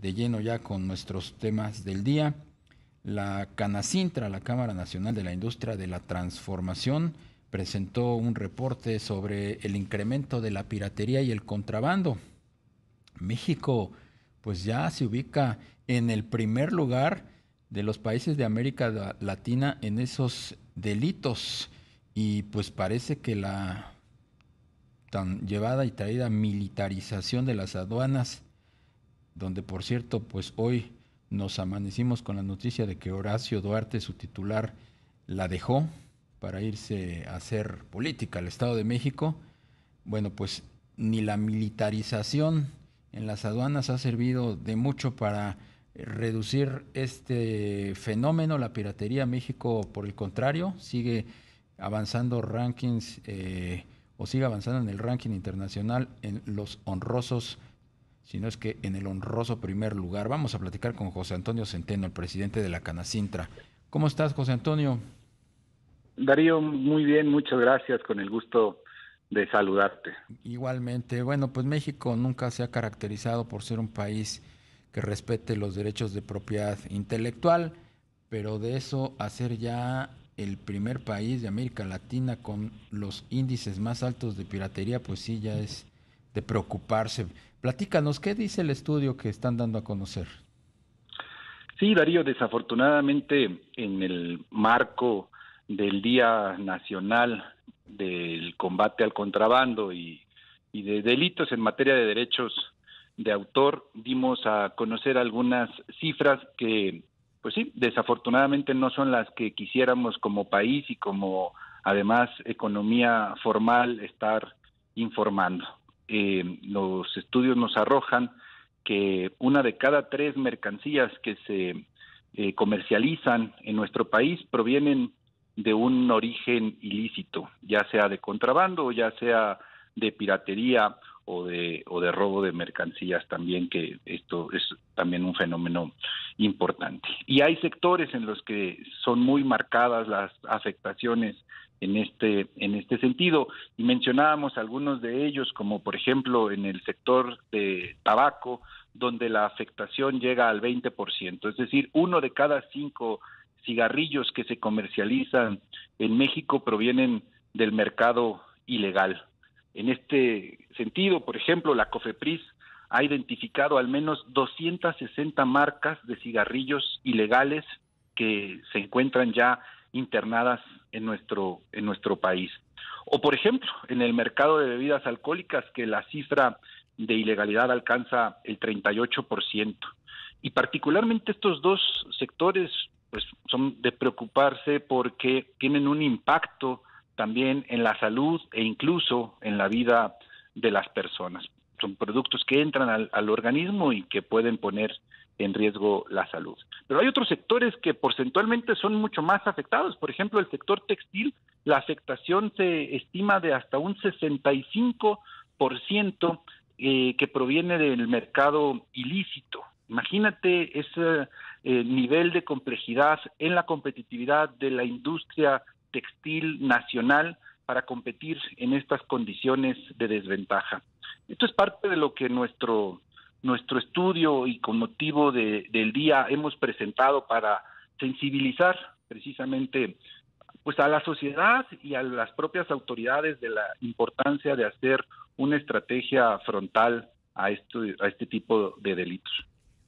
de lleno ya con nuestros temas del día. La Canacintra, la Cámara Nacional de la Industria de la Transformación, presentó un reporte sobre el incremento de la piratería y el contrabando. México pues ya se ubica en el primer lugar de los países de América Latina en esos delitos y pues parece que la tan llevada y traída militarización de las aduanas, donde por cierto pues hoy nos amanecimos con la noticia de que Horacio Duarte, su titular, la dejó para irse a hacer política al Estado de México. Bueno, pues ni la militarización en las aduanas ha servido de mucho para reducir este fenómeno, la piratería. México, por el contrario, sigue avanzando rankings o sigue avanzando en el ranking internacional en los honrosos, si no es que en el honroso primer lugar. Vamos a platicar con José Antonio Centeno, el presidente de la Canacintra. ¿Cómo estás, José Antonio? Darío, muy bien, muchas gracias, con el gusto de saludarte. Igualmente, bueno, pues México nunca se ha caracterizado por ser un país que respete los derechos de propiedad intelectual, pero de eso a ser ya el primer país de América Latina con los índices más altos de piratería, pues sí, ya es de preocuparse. Platícanos, ¿qué dice el estudio que están dando a conocer? Sí, Darío, desafortunadamente en el marco del Día Nacional del Combate al Contrabando y de delitos en materia de derechos de autor, dimos a conocer algunas cifras que, pues sí, desafortunadamente no son las que quisiéramos como país y como además economía formal estar informando. Los estudios nos arrojan que una de cada tres mercancías que se comercializan en nuestro país provienen de un origen ilícito, ya sea de contrabando o ya sea de piratería o de robo de mercancías también, que esto es también un fenómeno importante. Y hay sectores en los que son muy marcadas las afectaciones en este sentido, y mencionábamos algunos de ellos, como por ejemplo en el sector de tabaco, donde la afectación llega al 20%, es decir, uno de cada cinco cigarrillos que se comercializan en México provienen del mercado ilegal. En este sentido, por ejemplo, la COFEPRIS ha identificado al menos 260 marcas de cigarrillos ilegales que se encuentran ya internadas en nuestro país. O, por ejemplo, en el mercado de bebidas alcohólicas, que la cifra de ilegalidad alcanza el 38%. Y particularmente estos dos sectores pues son de preocuparse porque tienen un impacto también en la salud e incluso en la vida de las personas. Son productos que entran al organismo y que pueden poner en riesgo la salud. Pero hay otros sectores que porcentualmente son mucho más afectados. Por ejemplo, el sector textil, la afectación se estima de hasta un 65% que proviene del mercado ilícito. Imagínate ese nivel de complejidad en la competitividad de la industria textil nacional para competir en estas condiciones de desventaja. Esto es parte de lo que nuestro estudio y con motivo del día hemos presentado para sensibilizar precisamente pues a la sociedad y a las propias autoridades de la importancia de hacer una estrategia frontal a este tipo de delitos.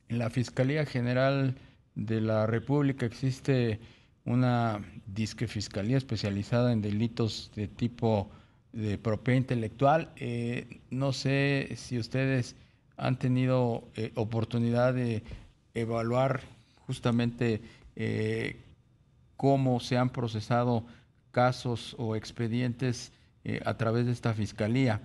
En la Fiscalía General de la República existe una disque fiscalía especializada en delitos de tipo de propiedad intelectual. No sé si ustedes han tenido oportunidad de evaluar justamente cómo se han procesado casos o expedientes a través de esta fiscalía.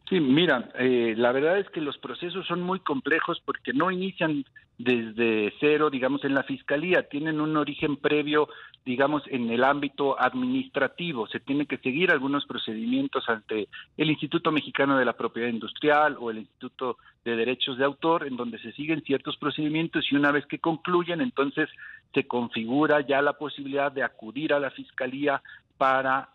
Sí, mira, la verdad es que los procesos son muy complejos porque no inician desde cero, digamos, en la fiscalía, tienen un origen previo, digamos, en el ámbito administrativo. Se tiene que seguir algunos procedimientos ante el Instituto Mexicano de la Propiedad Industrial o el Instituto de Derechos de Autor, en donde se siguen ciertos procedimientos y una vez que concluyen, entonces se configura ya la posibilidad de acudir a la fiscalía para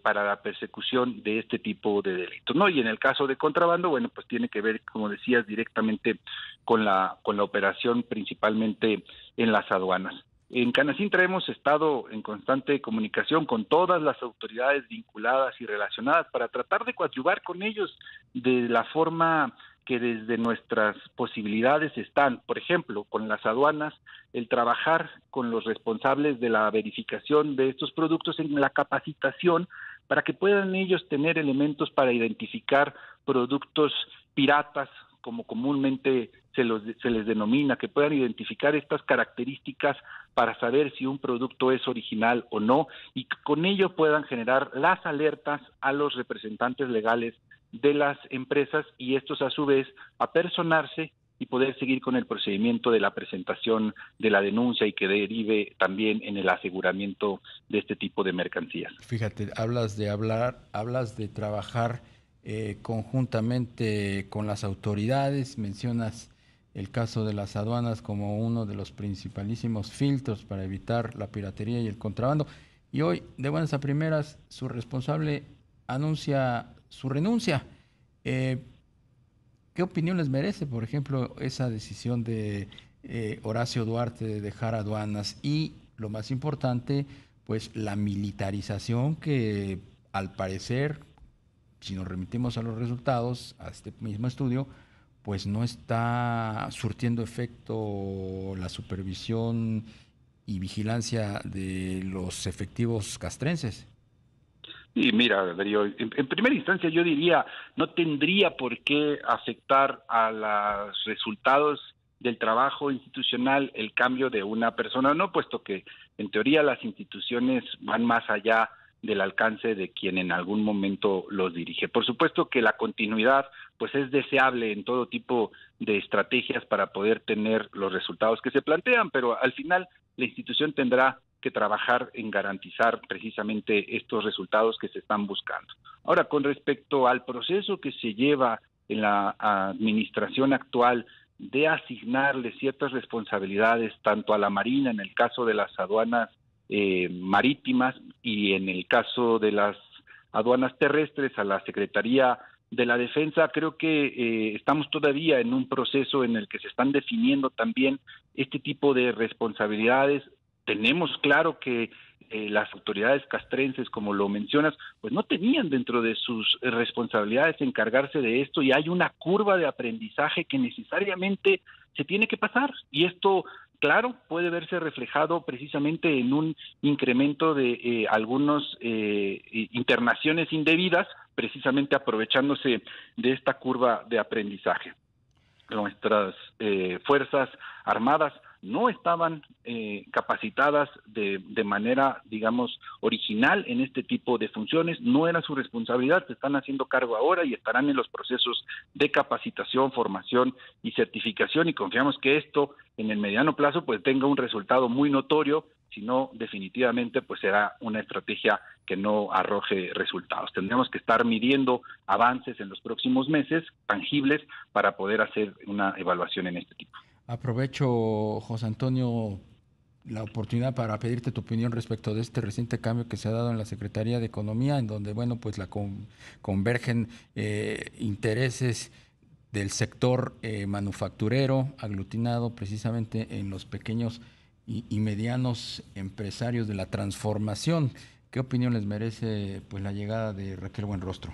la persecución de este tipo de delitos, ¿no? Y en el caso de contrabando, bueno, pues tiene que ver, como decías, directamente con la operación principalmente en las aduanas. En Canacintra hemos estado en constante comunicación con todas las autoridades vinculadas y relacionadas para tratar de coadyuvar con ellos de la forma que desde nuestras posibilidades están. Por ejemplo, con las aduanas, el trabajar con los responsables de la verificación de estos productos en la capacitación para que puedan ellos tener elementos para identificar productos piratas, como comúnmente se les denomina, que puedan identificar estas características para saber si un producto es original o no, y que con ello puedan generar las alertas a los representantes legales de las empresas y estos a su vez apersonarse y poder seguir con el procedimiento de la presentación de la denuncia y que derive también en el aseguramiento de este tipo de mercancías. Fíjate, hablas de trabajar conjuntamente con las autoridades, mencionas el caso de las aduanas como uno de los principalísimos filtros para evitar la piratería y el contrabando. Y hoy, de buenas a primeras, su responsable anuncia su renuncia. ¿Qué opinión les merece, por ejemplo, esa decisión de Horacio Duarte de dejar aduanas y, lo más importante, pues la militarización que al parecer, si nos remitimos a los resultados, a este mismo estudio, pues no está surtiendo efecto la supervisión y vigilancia de los efectivos castrenses? Y mira, Darío, en primera instancia yo diría, no tendría por qué afectar a los resultados del trabajo institucional el cambio de una persona, no, puesto que en teoría las instituciones van más allá del alcance de quien en algún momento los dirige. Por supuesto que la continuidad pues es deseable en todo tipo de estrategias para poder tener los resultados que se plantean, pero al final la institución tendrá que trabajar en garantizar precisamente estos resultados que se están buscando. Ahora, con respecto al proceso que se lleva en la administración actual de asignarle ciertas responsabilidades tanto a la Marina en el caso de las aduanas marítimas y en el caso de las aduanas terrestres a la Secretaría de la Defensa, creo que estamos todavía en un proceso en el que se están definiendo también este tipo de responsabilidades. Tenemos claro que las autoridades castrenses, como lo mencionas, pues no tenían dentro de sus responsabilidades encargarse de esto y hay una curva de aprendizaje que necesariamente se tiene que pasar y esto, claro, puede verse reflejado precisamente en un incremento de algunas internaciones indebidas, precisamente aprovechándose de esta curva de aprendizaje. Nuestras fuerzas armadas no estaban capacitadas de manera, digamos, original en este tipo de funciones, no era su responsabilidad, se están haciendo cargo ahora y estarán en los procesos de capacitación, formación y certificación y confiamos que esto en el mediano plazo pues tenga un resultado muy notorio, si no definitivamente pues será una estrategia que no arroje resultados. Tendremos que estar midiendo avances en los próximos meses tangibles para poder hacer una evaluación en este tipo. Aprovecho, José Antonio, la oportunidad para pedirte tu opinión respecto de este reciente cambio que se ha dado en la Secretaría de Economía, en donde, bueno, pues convergen intereses del sector manufacturero, aglutinado precisamente en los pequeños y medianos empresarios de la transformación. ¿Qué opinión les merece pues la llegada de Raquel Buenrostro?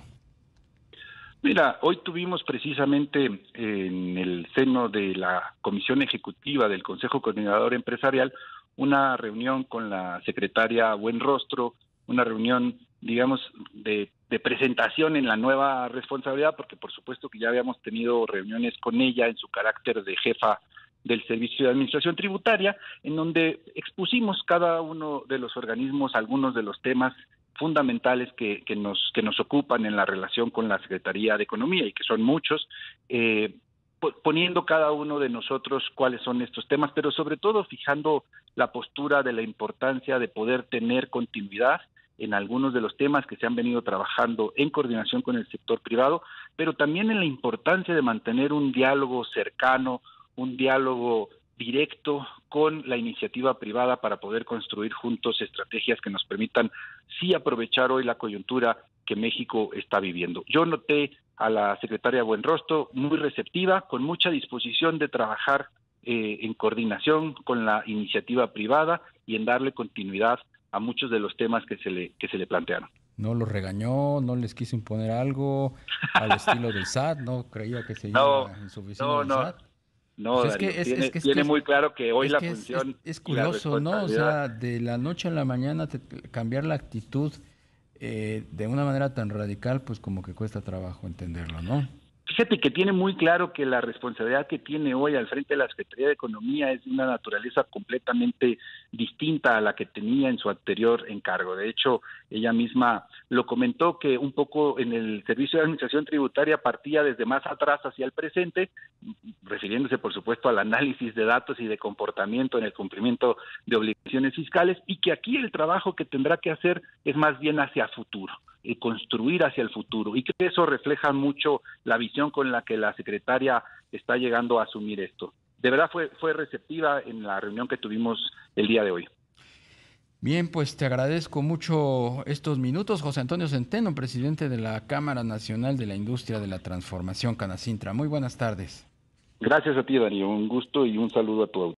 Mira, hoy tuvimos precisamente en el seno de la Comisión Ejecutiva del Consejo Coordinador Empresarial una reunión con la secretaria Buenrostro, una reunión, digamos, de presentación en la nueva responsabilidad, porque por supuesto que ya habíamos tenido reuniones con ella en su carácter de jefa del Servicio de Administración Tributaria, en donde expusimos cada uno de los organismos algunos de los temas fundamentales que nos ocupan en la relación con la Secretaría de Economía, y que son muchos, poniendo cada uno de nosotros cuáles son estos temas, pero sobre todo fijando la postura de la importancia de poder tener continuidad en algunos de los temas que se han venido trabajando en coordinación con el sector privado, pero también en la importancia de mantener un diálogo cercano, un diálogo directo con la iniciativa privada para poder construir juntos estrategias que nos permitan sí aprovechar hoy la coyuntura que México está viviendo. Yo noté a la secretaria Buenrostro muy receptiva, con mucha disposición de trabajar en coordinación con la iniciativa privada y en darle continuidad a muchos de los temas que se le plantearon. ¿No los regañó, no les quiso imponer algo al estilo del SAT? ¿No creía que se No, iba en su oficina no, del no, SAT? no, Pues Darío, tiene muy claro que hoy la función es y la curioso, ¿no? O responsabilidad. sea, de la noche a la mañana cambiar la actitud de una manera tan radical, pues como que cuesta trabajo entenderlo, ¿no? Fíjate que tiene muy claro que la responsabilidad que tiene hoy al frente de la Secretaría de Economía es de una naturaleza completamente distinta a la que tenía en su anterior encargo. De hecho, ella misma lo comentó, que un poco en el Servicio de Administración Tributaria partía desde más atrás hacia el presente, refiriéndose por supuesto al análisis de datos y de comportamiento en el cumplimiento de obligaciones fiscales, y que aquí el trabajo que tendrá que hacer es más bien hacia futuro, construir hacia el futuro, y que eso refleja mucho la visión con la que la secretaria está llegando a asumir esto. De verdad fue receptiva en la reunión que tuvimos el día de hoy. Bien, pues te agradezco mucho estos minutos, José Antonio Centeno, presidente de la Cámara Nacional de la Industria de la Transformación, Canacintra. Muy buenas tardes. Gracias a ti, Darío. Un gusto y un saludo a tu audiencia.